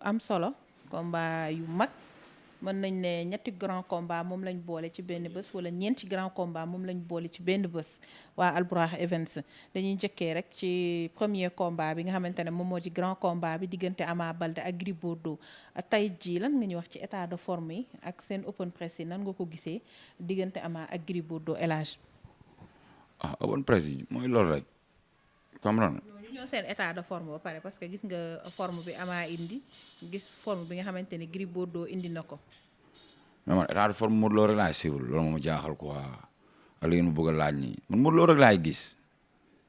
am solo combat yu mag mën nañ ne ñetti grand combat moom lañ boole ci benn bés wala ñeenti grand combat moom lañ boole ci benn bés waa Albourakh Events dañuy njëkkee rek ci premier combat bi nga xamante ne moom moo ci grand combat bi diggante Ama Baldé ak Gris Bordeaux tey jii lan nga ñu wax ci état de forme yi ak seen open press yi nan nga ko gisee diggante Ama ak Gris Bordeaux El Hadj. Open press yi mooy loolu rek comprendre ñu ñëw seen état de forme ba pare parce que gis nga forme bi Ama indi gis forme bi nga xamante ne Gris Bordeaux indi na ko. mais man état de forme Modou Lo rek laay suivre loolu moom jaaxal quoi ak li ngeen ma bëgg a laaj nii man Modou Lo rek laay gis.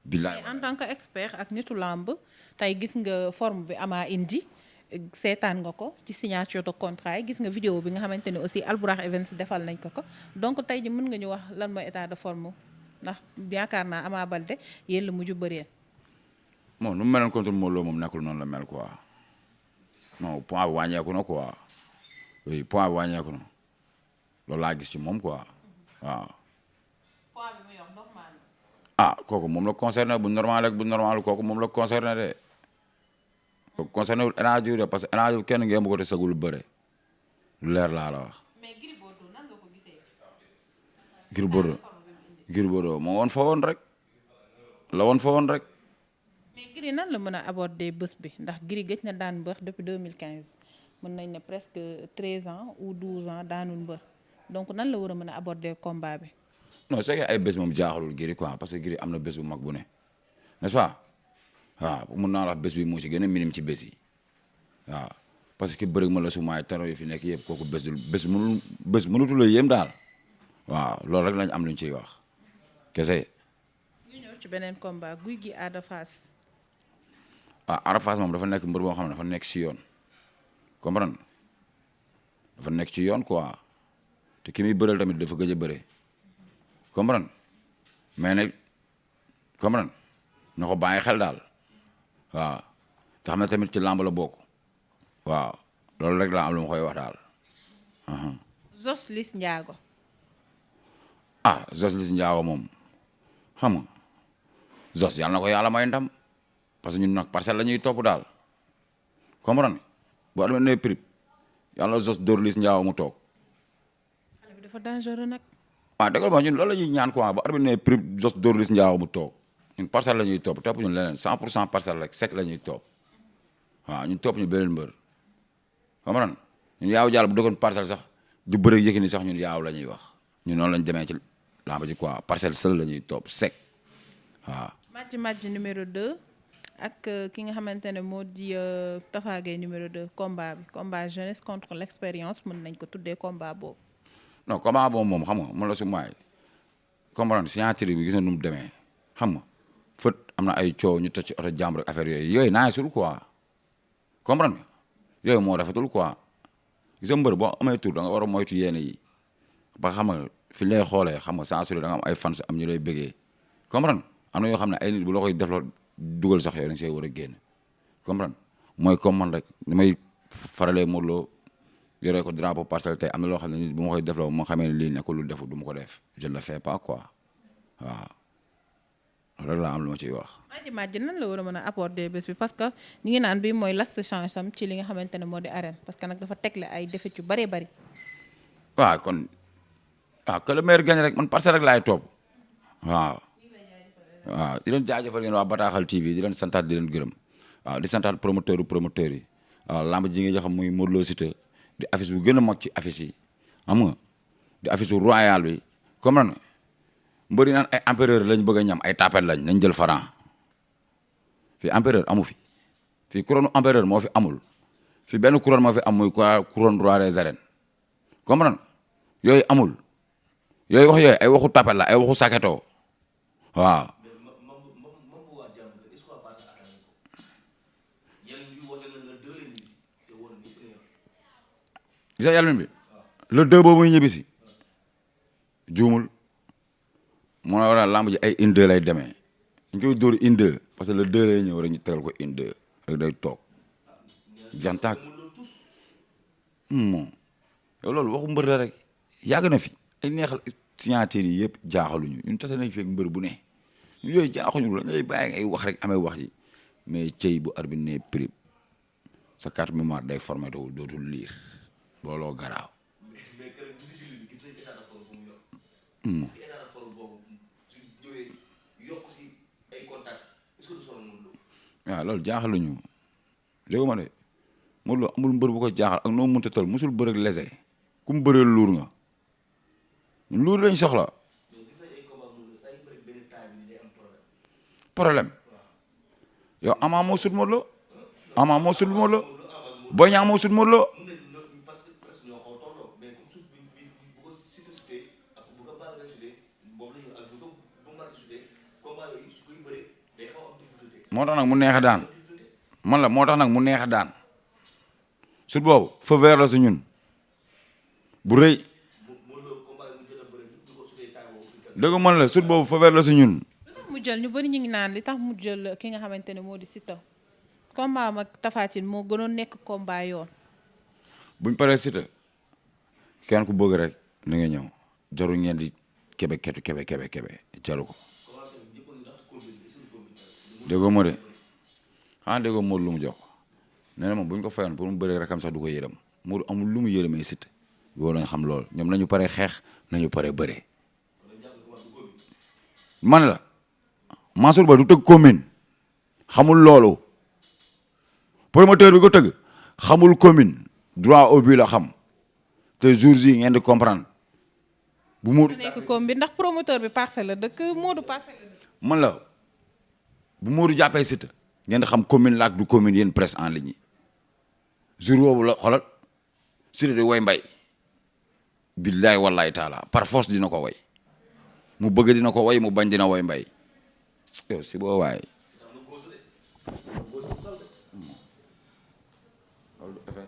billaay en tant que expert ak nitu làmb tey gis nga forme bi Ama indi seetaan nga ko ci signature de contrat yi gis nga vidéo bi nga xamante ne aussi Albourakh Events defal nañ ko donc tey ji mën nga ñu wax lan mooy état de forme ndax yaakaar naa Ama Baldé yéen la mujj bëree. bon nu mu meloon contre Modou Lo moom nekkul noonu la mel quoi non point bi wàññeeku na quoi oui point bi wàññeeku na loolu laa gis ci moom quoi waaw. point bi muy wax normal. kooku moom la concerné bu normal ak bu normal kooku moom la concerné de kooku concerné wul énergie de parce que énergie kenn ngeen bëgg ko te sagul bëre lu leer laa la wax. mais Gris Bordeaux nan nga ko gisee. Gris Bordeaux moo woon fa woon rek la woon fa woon rek. mais Gris nan la mën a aborder bés bi ndax Gris gëj na daan mbër depuis 2015 mën nañ ne presque 13 ans ou 12 ans daanul mbër donc nan la war a mën a aborder combat bi. non c'est que ay bés moom jaaxalul Gris quoi parce que Gris am na bés bu mag bu ne n'est-ce pas waaw mun naa la wax bés bi moo ci gën a minime ci bés yi waaw parce que bëri ma la sumaay taro yi fi nekk yëpp kooku bés mënutu la yéem daal waaw loolu rek lañ am luñ ciy wax kese. ñu ñëw ci beneen combat Gouye Gui Ada Fass. Ada Fass moom dafa nekk mbër boo xam ne dafa nekk ci yoon comprendre dafa nekk ci yoon quoi te ki muy bëreel tamit dafa gëj a bëre comprendre mais nag comprendre na ko bàyyi xel daal waaw te xam ne tamit ci làmb la bokk waaw loolu rek laa am lu ma koy wax daal. Zoss Liss Ndiago. Zoss Liss Ndiago moom xam nga Zoss yàlla na ko yàlla may ndam parce que ñun nag parcelle la ñuy topp daal comprendre boo demee nee prix yàlla Zoss dóor Liss Ndiago mu toog. xale bi dafa dangereux nag. dëgg ma ñun loolu la ñuy ñaan quoi boo demee nee prix Zoss dóor Liss Ndiago mu toog ñun parcelle la ñuy topp ñun leneen 100% parcelle rek sec la ñuy topp waaw ñun topp ñu beneen mbër comprendre ñun yaaw jàll bu dëkkoon parcelle sax du bëre Yékini sax ñun yaaw la ñuy wax ñun noonu lañ demee ci làmb ji quoi parcelle seul la ñuy topp sec waaw. match numéro 2 ak ki nga xamante ne moo di Tapha Gueye numéro 2 combat jeunesse contre l'expérience mën nañ ko tuddee combat boobu. non combat boobu moom xam nga mën la su maay comprendre signature bi gis na nu mu demee xam nga fët am na ay coow ñu toj ci oto jàmbur ak affaire yooyu naa sul quoi comprendre yooyu moo rafetul quoi gis nga mbër boo amee tur da nga war a moytu yenn yi ba xam nga fi lay xoolee xam nga saa su da nga am ay fans am ñu lay bëggee comprendre am na yoo xam ne ay nit bu la koy def dugal sax yow da nga see war a génn comprendre mooy comme man rek ni may faralee Modou Lo yoree ko drapeau parcelle tey am na loo xam ne nit bu ma koy defloo ma xamee ne lii nekkul lu defu du ma ko def je ne le fais pas quoi waaw loolu rek laa am lu ma ciy wax. Madji nan la war a mën a aborder bés bi parce que ñu ngi naan bi mooy last chance am ci li nga xamante ne moo di arène parce que nag dafa tegle ay défaites yu bëree bëri. waaw kon que le meilleur gagne rek man parcelle rek laay topp waaw. waaw di leen jaajëfal yéen waa Bataaxal TV di leen santaat di leen gërëm waaw di santaat promoteur yi waaw lamb ji nga xam muy Modou Lo Siteu di affiche bu gën a mag ci affiche yi xam nga di affiche bu royal bi comme nan mbëri naan ay empereur lañ bëgg a ñam ay tapet lañ nañ jël Franc fii empereur amu fi fii couronne empereur moo fi amul fii benn couronne moo fi am muy couronne roi des arènes comme nan yooyu amul yooyu wax yooyu ay waxu tapet la ay waxu saketo waaw. gis nga yàlla bi le 2 boobu muy ñibbi si juumul moo la waral lamb ji ay une 2 lay demee ñu koy dóor une 2 parce que le 2 lay ñëw rek ñu tegal ko une 2 rek day toog jantaak moom yow loolu waxu mbër la rek yàgg na fi ay neexal signature yi yëpp jaaxaluñu ñun tase nañ fekk mbër bu ne ñun yooyu jaaxuñu la ngay bàyyi ngay wax rek amee wax ji mais cey bu arbitre ne prix sa carte mémoire day formé dootul lire looloo garaaw. mais keroog bu si julli bi gis nañ état de forme bu mu yor. est-ce que état de forme boobu su ñëwee yokk si ay contact est-ce que du sonal Modou Lo. waaw loolu jaaxaluñu dégg ma de Modou Lo amul mbër bu ko jaaxal ak noo mënta tol musul bëreeg lese ku mu bëree luur nga luur lañ soxla. mais gis nañ ay combat Modou Lo saa yu bëri benn taay bi day am problème. problème yow Ama moo sut Modou Lo Ama moo sut Modou Lo Boy Niang moo sut Modou Lo. mun nañ parce que presque ñoo xaw tolloo mais comme suuf bi bu ko Siteu sutee ak bu ko Balla Gaye sutee boobu la ñu ak bu ko Bombardier sutee combat yooyu su koy bëree day xaw am difficulté. moo tax nag mu neex a daan man la moo tax nag mu neex a daan sut boobu feu vert la su ñun bu rëy Modou Lo combat yi mu jot a bëri du ko sutee taay boobu. dëgg man la sut boobu feu vert la su ñun. mu jël ñu bëri ñu ngi naan li tax mu jël ki nga xamante ne moo di Siteu combat am ak Tapha Tine moo gënoon nekk combat yoon. buñ paree Siteu kenn ku bëgg rek na nga ñëw jaru ngeen di kebe jaru ko déggoo ma de xanaa déggoo Modou lu mu jox nee na moom buñ ko fayoon pour mu bëree rakam sax du ko yërëm Modou amul lu mu yërëmee Siteu yow lañ xam lool ñoom nañu paree xeex nañu paree bëree man la Mansour Ba du tëgg commune xamul loolu promoteur bi ko tëgg xamul commune droit au but la xam te jours yi ngeen di comprendre bu Modou nekk comme bi ndax promoteur bi Parcelles la dëkk Modou Parcelles la dëkk. man la bu Modou jàppee Siteu ngeen di xam commune la ak du commune yéen presse en ligne yi jour boobu la xoolal Siteu di woy mbay billaay wallaay taala par force dina ko woy mu bëgg dina ko woy mu bañ dina woy mbay yow si boo waay loolu du effet